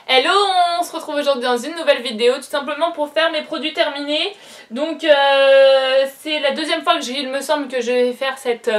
Hello, on se retrouve aujourd'hui dans une nouvelle vidéo, tout simplement pour faire mes produits terminés. Donc c'est la deuxième fois que il me semble que je vais faire cette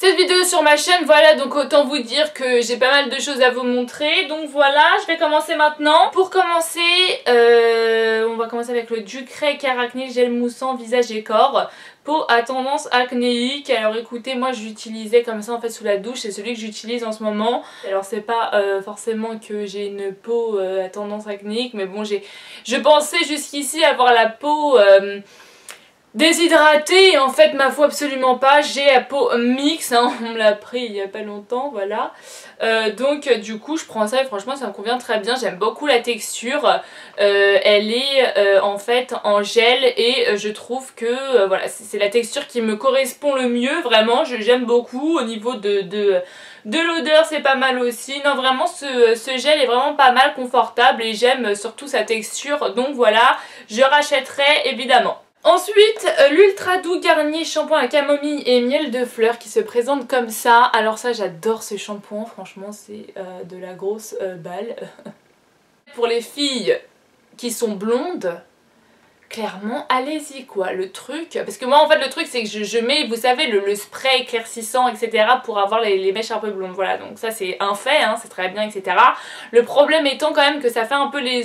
vidéo sur ma chaîne. Voilà, donc autant vous dire que j'ai pas mal de choses à vous montrer. Donc voilà, je vais commencer maintenant. Pour commencer, on va commencer avec le Ducray Caracné Gel Moussant Visage et Corps. Peau à tendance acnéique. Alors écoutez, moi je l'utilisais comme ça en fait sous la douche, c'est celui que j'utilise en ce moment. Alors c'est pas forcément que j'ai une peau à tendance acnéique, mais bon, je pensais jusqu'ici avoir la peau déshydratée, et en fait ma foi absolument pas. J'ai la peau mixte, hein, on me l'a pris il y a pas longtemps, voilà. Donc du coup je prends ça et franchement ça me convient très bien, j'aime beaucoup la texture. Elle est en fait en gel et je trouve que voilà, c'est la texture qui me correspond le mieux, vraiment j'aime beaucoup. Au niveau de l'odeur c'est pas mal aussi, non vraiment ce gel est vraiment pas mal, confortable, et j'aime surtout sa texture, donc voilà, je rachèterai évidemment. Ensuite, l'Ultra Doux Garnier shampoing à camomille et miel de fleurs qui se présente comme ça. Alors ça, j'adore ce shampoing, franchement c'est de la grosse balle. Pour les filles qui sont blondes, clairement allez-y quoi, le truc, parce que moi en fait le truc c'est que je mets, vous savez, le spray éclaircissant etc pour avoir les mèches un peu blondes, voilà, donc ça c'est un fait, hein, c'est très bien etc. Le problème étant quand même que ça fait un peu les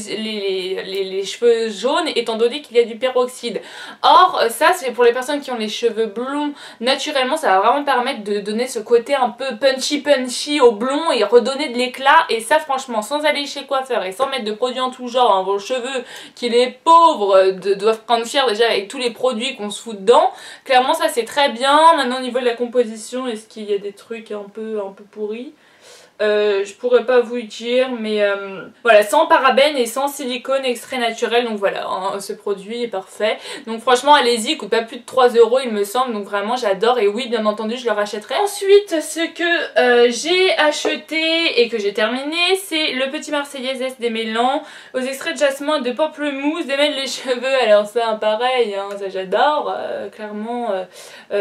cheveux jaunes, étant donné qu'il y a du peroxyde. Or ça c'est pour les personnes qui ont les cheveux blonds naturellement, ça va vraiment permettre de donner ce côté un peu punchy au blond et redonner de l'éclat, et ça franchement sans aller chez coiffeur et sans mettre de produits en tout genre, hein, vos cheveux qui les pauvres doivent prendre cher déjà avec tous les produits qu'on se fout dedans. Clairement ça c'est très bien. Maintenant au niveau de la composition, est-ce qu'il y a des trucs un peu pourris? Je pourrais pas vous dire, mais voilà, sans parabènes et sans silicone extrait naturel, donc voilà, hein, ce produit est parfait. Donc franchement allez-y, il coûte pas plus de 3 € il me semble, donc vraiment j'adore, et oui bien entendu je le rachèterai. Ensuite ce que j'ai acheté et que j'ai terminé, c'est le Petit Marseillais Zest démêlant aux extraits de jasmin, de pamplemousse, démêle les cheveux. Alors ça pareil, hein, ça j'adore, clairement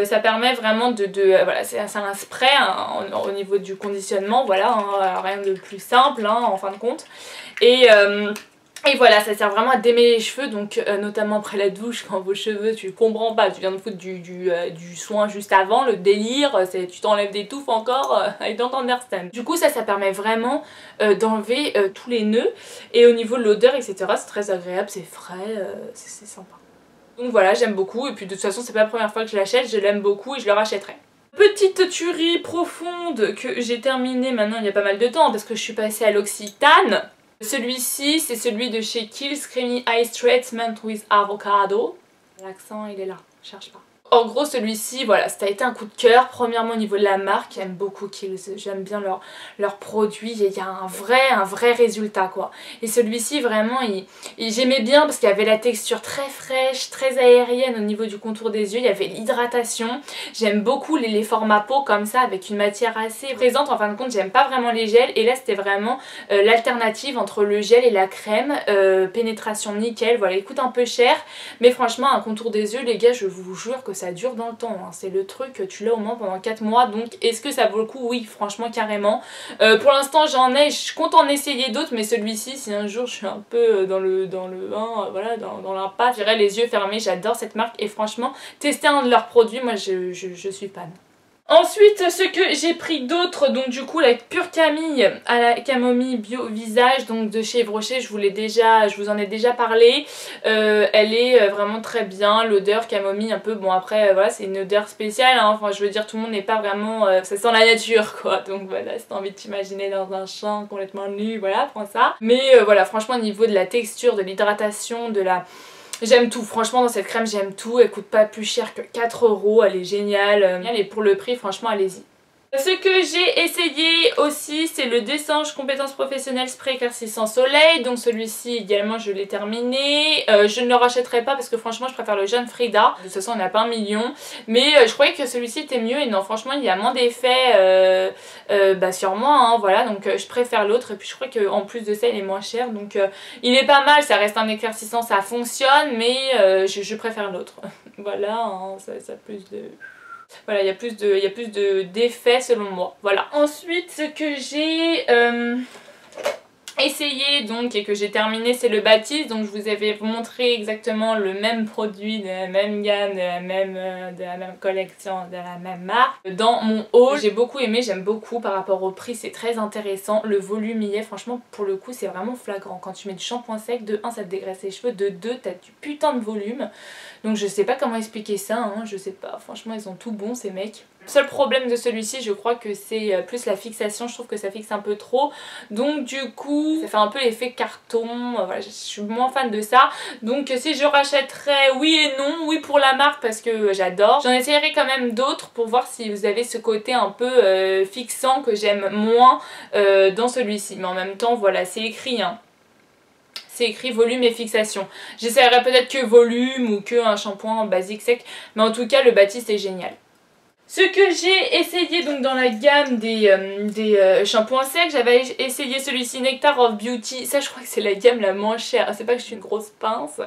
ça permet vraiment voilà, c'est un spray hein, au niveau du conditionnement, voilà. Hein, rien de plus simple hein, en fin de compte, et voilà, ça sert vraiment à démêler les cheveux, donc notamment après la douche, quand vos cheveux tu comprends pas, tu viens de foutre du soin juste avant, le délire, tu t'enlèves des touffes encore, I don't understand. Du coup ça permet vraiment d'enlever tous les nœuds, et au niveau de l'odeur etc c'est très agréable, c'est frais, c'est sympa. Donc voilà, j'aime beaucoup, et puis de toute façon c'est pas la première fois que je l'achète, je l'aime beaucoup et je le rachèterai. Petite tuerie profonde que j'ai terminée maintenant il y a pas mal de temps parce que je suis passée à l'Occitane. Celui-ci c'est celui de chez Kiehl's Creamy Eye Treatment with Avocado. L'accent il est là, cherche pas. En gros celui-ci, voilà, ça a été un coup de cœur. Premièrement au niveau de la marque, j'aime beaucoup Kiehl's, j'aime bien leurs produits, il y a un vrai résultat quoi. Et celui-ci vraiment, j'aimais bien parce qu'il y avait la texture très fraîche, très aérienne au niveau du contour des yeux, il y avait l'hydratation. J'aime beaucoup les formats peau comme ça avec une matière assez présente, en fin de compte j'aime pas vraiment les gels, et là c'était vraiment l'alternative entre le gel et la crème, pénétration nickel, voilà, il coûte un peu cher, mais franchement un contour des yeux les gars, je vous jure que ça dure dans le temps, hein. C'est le truc, tu l'as au moins pendant 4 mois, donc est-ce que ça vaut le coup? Oui, franchement carrément. Pour l'instant j'en ai, je compte en essayer d'autres, mais celui-ci si un jour je suis un peu dans le voilà, dans l'impasse, j'irai les yeux fermés. J'adore cette marque et franchement tester un de leurs produits, moi je suis fan. Ensuite ce que j'ai pris d'autre, donc du coup la Pure Camille à la camomille bio visage, donc de chez Yves Rocher, je vous en ai déjà parlé. Elle est vraiment très bien, l'odeur camomille un peu, bon après voilà c'est une odeur spéciale hein. Enfin je veux dire tout le monde n'est pas vraiment, ça sent la nature quoi, donc voilà, si t'as envie de t'imaginer dans un champ complètement nu, voilà prends ça. Mais voilà, franchement au niveau de la texture, de l'hydratation, j'aime tout, franchement dans cette crème j'aime tout, elle coûte pas plus cher que 4 €, elle est géniale, et pour le prix franchement allez-y. Ce que j'ai essayé aussi c'est le Dessange Compétences Professionnelles Spray Éclaircissant Soleil, donc celui-ci également je l'ai terminé. Je ne le rachèterai pas parce que franchement je préfère le Jeune Frida, de toute façon on n'a pas 1 million, mais je croyais que celui-ci était mieux, et non franchement il y a moins d'effets sur moi hein, voilà, donc je préfère l'autre, et puis je crois qu'en plus de ça il est moins cher, donc il est pas mal, ça reste un éclaircissant, ça fonctionne, mais je préfère l'autre. Voilà, hein, ça a plus de... Voilà, il y a plus d'effets selon moi. Voilà. Ensuite, ce que j'ai essayé donc et que j'ai terminé, c'est le Batiste. Donc je vous avais montré exactement le même produit de la même gamme, de la même collection, de la même marque dans mon haul. J'ai beaucoup aimé, j'aime beaucoup par rapport au prix, c'est très intéressant. Le volume y est, franchement pour le coup c'est vraiment flagrant. Quand tu mets du shampoing sec, de 1 ça te dégraisse les cheveux, de 2 t'as du putain de volume. Donc je sais pas comment expliquer ça, hein, je sais pas, franchement ils ont tout bon ces mecs. Le seul problème de celui-ci je crois que c'est plus la fixation, je trouve que ça fixe un peu trop. Donc du coup ça fait un peu l'effet carton, voilà, je suis moins fan de ça. Donc si je rachèterais, oui et non, oui pour la marque parce que j'adore. J'en essayerai quand même d'autres pour voir si vous avez ce côté un peu fixant que j'aime moins dans celui-ci. Mais en même temps voilà c'est écrit hein. C'est écrit volume et fixation. J'essaierai peut-être que volume ou que un shampoing basique sec. Mais en tout cas le Batiste est génial. Ce que j'ai essayé donc dans la gamme des shampoings secs, j'avais essayé celui-ci Nectar of Beauty. Ça je crois que c'est la gamme la moins chère. C'est pas que je suis une grosse pince.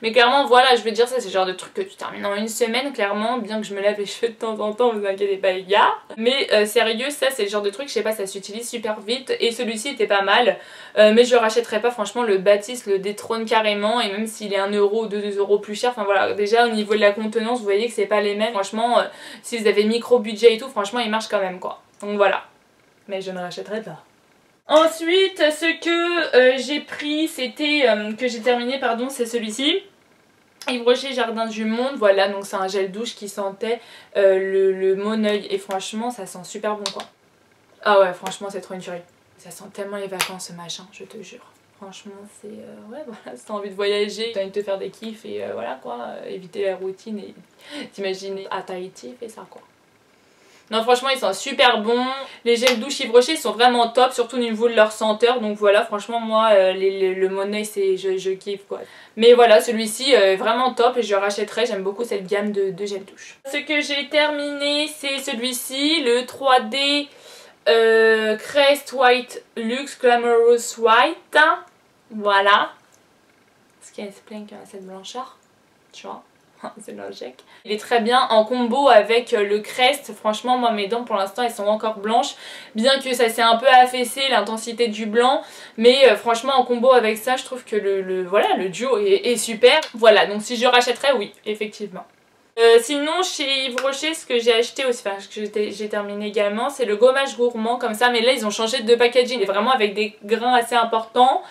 Mais clairement voilà, je veux dire ça c'est le genre de truc que tu termines en une semaine clairement. Bien que je me lave les cheveux de temps en temps, vous inquiétez pas les gars. Mais sérieux ça c'est le genre de truc, je sais pas, ça s'utilise super vite. Et celui-ci était pas mal. Mais je le rachèterai pas, franchement le Batiste le détrône carrément. Et même s'il est 1 euro ou 2 euros plus cher, enfin voilà, déjà au niveau de la contenance vous voyez que c'est pas les mêmes. Franchement si vous avez micro budget et tout, franchement il marche quand même quoi. Donc voilà. Mais je ne rachèterai pas. Ensuite ce que j'ai pris, c'était que j'ai terminé pardon, c'est celui-ci. Yves Rocher Jardin du Monde, voilà, donc c'est un gel douche qui sentait le Moneuil et franchement ça sent super bon quoi. Ah ouais franchement c'est trop une tuerie. Ça sent tellement les vacances ce machin, je te jure. Franchement c'est ouais voilà, si t'as envie de voyager, t'as envie de te faire des kiffs et voilà quoi, éviter la routine et t'imaginer à Tahiti, fais ça quoi. Non franchement ils sont super bons. Les gels douche Yves Rocher sont vraiment top, surtout au niveau de leur senteur. Donc voilà franchement moi le Moneuil c'est je kiffe quoi. Mais voilà celui-ci vraiment top et je rachèterai, j'aime beaucoup cette gamme de gel douche. Ce que j'ai terminé c'est celui-ci, le 3D Crest White Luxe Glamorous White. Voilà. Ce qui explique cette blancheur, tu vois. C'est logique. Il est très bien en combo avec le Crest. Franchement moi mes dents pour l'instant elles sont encore blanches. Bien que ça s'est un peu affaissé l'intensité du blanc. Mais franchement en combo avec ça je trouve que voilà, le duo est super. Voilà donc si je rachèterais oui effectivement. Sinon chez Yves Rocher ce que j'ai acheté aussi, enfin ce que j'ai terminé également, c'est le gommage gourmand comme ça. Mais là ils ont changé de packaging. Il est vraiment avec des grains assez importants.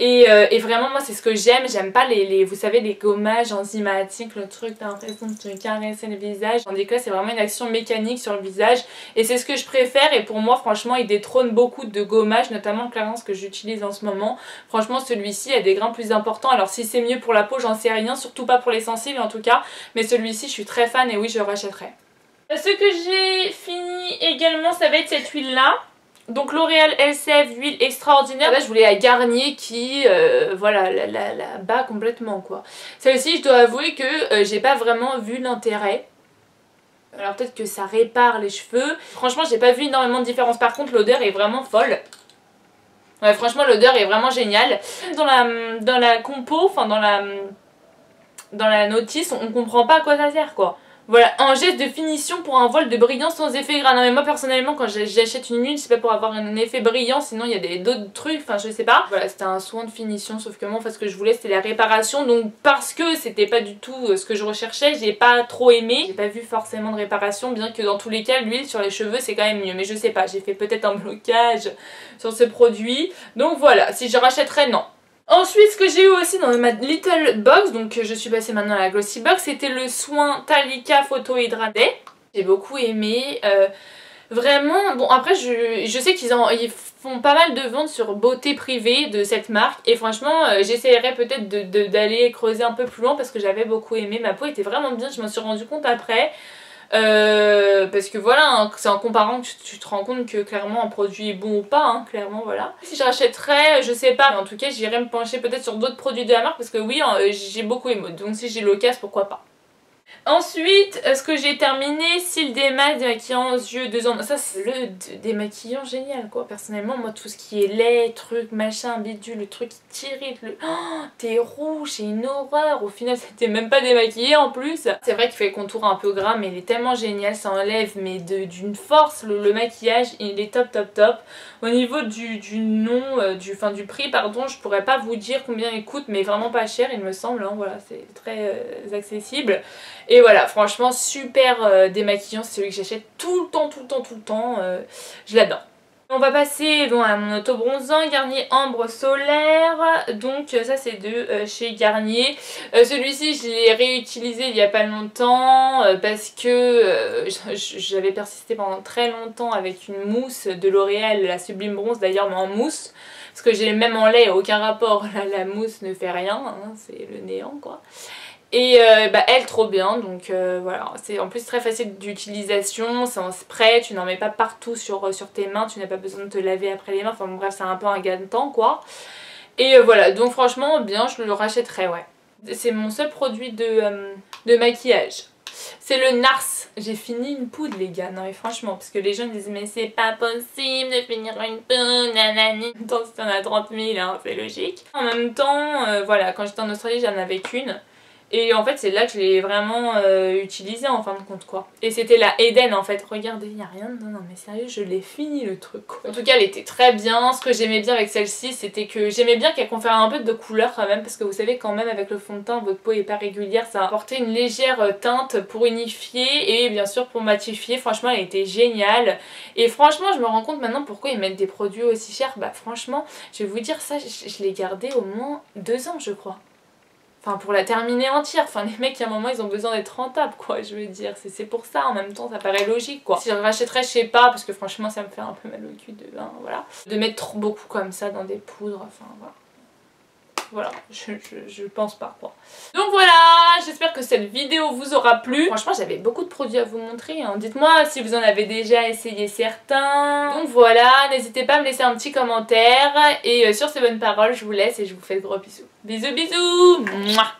Et vraiment moi c'est ce que j'aime pas vous savez les gommages enzymatiques, le truc t'as l'impression de te caresser le visage. Tandis que là c'est vraiment une action mécanique sur le visage et c'est ce que je préfère et pour moi franchement il détrône beaucoup de gommages, notamment Clarins que j'utilise en ce moment. Franchement celui-ci a des grains plus importants, alors si c'est mieux pour la peau j'en sais rien, surtout pas pour les sensibles en tout cas, mais celui-ci je suis très fan et oui je le rachèterai. Ce que j'ai fini également ça va être cette huile là. Donc L'Oréal LCF, huile extraordinaire. Là je voulais la Garnier qui voilà la bat complètement quoi. Celle-ci je dois avouer que j'ai pas vraiment vu l'intérêt. Alors peut-être que ça répare les cheveux. Franchement j'ai pas vu énormément de différence. Par contre l'odeur est vraiment folle. Ouais franchement l'odeur est vraiment géniale. Dans la compo, enfin dans la notice on comprend pas à quoi ça sert quoi. Voilà, un geste de finition pour un voile de brillance sans effet gras. Non mais moi personnellement quand j'achète une huile c'est pas pour avoir un effet brillant, sinon il y a d'autres trucs, enfin je sais pas. Voilà c'était un soin de finition sauf que moi en fait ce que je voulais c'était la réparation. Donc parce que c'était pas du tout ce que je recherchais, j'ai pas trop aimé. J'ai pas vu forcément de réparation, bien que dans tous les cas l'huile sur les cheveux c'est quand même mieux. Mais je sais pas, j'ai fait peut-être un blocage sur ce produit. Donc voilà, si je rachèterais non. Ensuite ce que j'ai eu aussi dans ma little box, donc je suis passée maintenant à la glossy box, c'était le soin Talika Photo Hydraté. J'ai beaucoup aimé, vraiment, bon après je sais qu'ils font pas mal de ventes sur beauté privée de cette marque et franchement j'essaierai peut-être d'aller creuser un peu plus loin parce que j'avais beaucoup aimé, ma peau était vraiment bien, je m'en suis rendu compte après. Parce que voilà, hein, c'est en comparant que tu te rends compte que clairement un produit est bon ou pas, hein, clairement voilà. Si je rachèterais, je sais pas, mais en tout cas j'irai me pencher peut-être sur d'autres produits de la marque parce que oui, j'ai beaucoup aimé, donc si j'ai l'occasion, pourquoi pas. Ensuite, ce que j'ai terminé, cils démaquillant, démaquillant aux yeux, 2 ans. Ça c'est le démaquillant génial quoi. Personnellement, moi tout ce qui est lait, truc, machin, bidule, le truc qui t'irrite, le... Oh, t'es rouge, c'est une horreur. Au final, c'était même pas démaquillé en plus. C'est vrai qu'il fait le contour un peu gras, mais il est tellement génial, ça enlève mais d'une force le maquillage, il est top top top. Au niveau du nom, du prix pardon, je pourrais pas vous dire combien il coûte, mais vraiment pas cher il me semble, hein, voilà, c'est très accessible. Et voilà, franchement super démaquillant, c'est celui que j'achète tout le temps, je l'adore. On va passer bon, à mon auto-bronzant Garnier Ambre Solaire, donc ça c'est de chez Garnier. Celui-ci je l'ai réutilisé il y a pas longtemps parce que j'avais persisté pendant très longtemps avec une mousse de L'Oréal, la Sublime Bronze d'ailleurs mais en mousse. Parce que j'ai même en lait, aucun rapport, la mousse ne fait rien, hein, c'est le néant quoi. Et elle trop bien, donc voilà, c'est en plus très facile d'utilisation, c'est en spray, tu n'en mets pas partout sur tes mains, tu n'as pas besoin de te laver après les mains, enfin bon, bref c'est un peu un gain de temps quoi. Et voilà, donc franchement bien, je le rachèterais, ouais. C'est mon seul produit de maquillage. C'est le Nars. J'ai fini une poudre les gars, non mais franchement, parce que les gens disent mais c'est pas possible de finir une poudre, nanani. En même temps si t'en as 30 000, hein, c'est logique. En même temps, voilà, quand j'étais en Australie j'en avais qu'une. Et en fait c'est là que je l'ai vraiment utilisé en fin de compte quoi. Et c'était la Eden en fait, regardez, il n'y a rien dedans, non mais sérieux je l'ai fini le truc quoi. En tout cas elle était très bien, ce que j'aimais bien avec celle-ci c'était que j'aimais bien qu'elle confère un peu de couleur quand même. Parce que vous savez quand même avec le fond de teint votre peau est pas régulière, ça a apporté une légère teinte pour unifier et bien sûr pour matifier. Franchement elle était géniale. Et franchement je me rends compte maintenant pourquoi ils mettent des produits aussi chers. Bah franchement je vais vous dire ça, je l'ai gardé au moins 2 ans je crois. Enfin pour la terminer entière, enfin les mecs à un moment ils ont besoin d'être rentables quoi, je veux dire, c'est pour ça, en même temps ça paraît logique quoi. Si je rachèterais je sais pas, parce que franchement ça me fait un peu mal au cul voilà, de mettre trop beaucoup comme ça dans des poudres, enfin voilà. Voilà, je pense pas quoi. Donc voilà, j'espère que cette vidéo vous aura plu. Franchement j'avais beaucoup de produits à vous montrer, hein. Dites-moi si vous en avez déjà essayé certains. Donc voilà, n'hésitez pas à me laisser un petit commentaire. Et sur ces bonnes paroles, je vous laisse et je vous fais de gros bisous. Bisous bisous. Mouah.